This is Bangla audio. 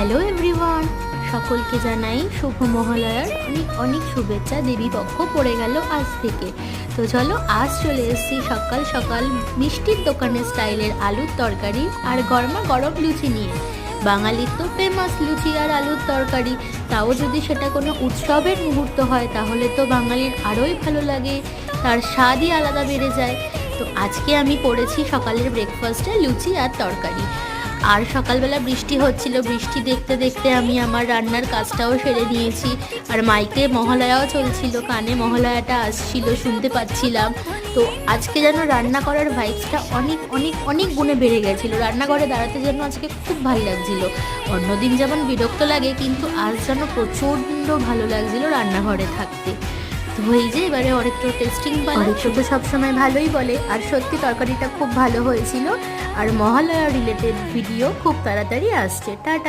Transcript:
হ্যালো এভরিওয়ান, সকলকে জানাই শুভ মহালয়ার অনেক অনেক শুভেচ্ছা। দেবী পক্ষ পড়ে গেল আজ থেকে। তো চলো, আজ চলে এসেছি সকাল সকাল মিষ্টির দোকানের স্টাইলের আলুর তরকারি আর গরমা গরম লুচি নিয়ে। বাঙালির তো ফেমাস লুচি আর আলুর তরকারি, তাও যদি সেটা কোনো উৎসবের মুহূর্ত হয় তাহলে তো বাঙালির আরোই ভালো লাগে, তার স্বাদই আলাদা বেড়ে যায়। তো আজকে আমি করেছি সকালের ব্রেকফাস্টে লুচি আর তরকারি। আর সকালবেলা বৃষ্টি হচ্ছিল, বৃষ্টি দেখতে দেখতে আমি আমার রান্নার কাজটাও সেরে নিয়েছি। আর মাইকে মহালয়াও চলছিল, কানে মহালয়াটা আসছিল, শুনতে পাচ্ছিলাম। তো আজকে যেন রান্না করার ভাইবসটা অনেক অনেক অনেক গুণে বেড়ে গেছিলো। রান্নাঘরে দাঁড়াতে যেন আজকে খুব ভালো লাগছিলো। অন্যদিন যেমন বিরক্ত লাগে, কিন্তু আজ যেন প্রচণ্ড ভালো লাগছিলো রান্নাঘরে থাকতে। তো এই যে এবারে অনেকটা টেস্টিং বানাই, তো সবসময় ভালোই বলে। আর সত্যি তরকারিটা খুব ভালো হয়েছিল। আর মহালয়া রিলেটেড ভিডিও খুব তাড়াতাড়ি আসছে। টাটা।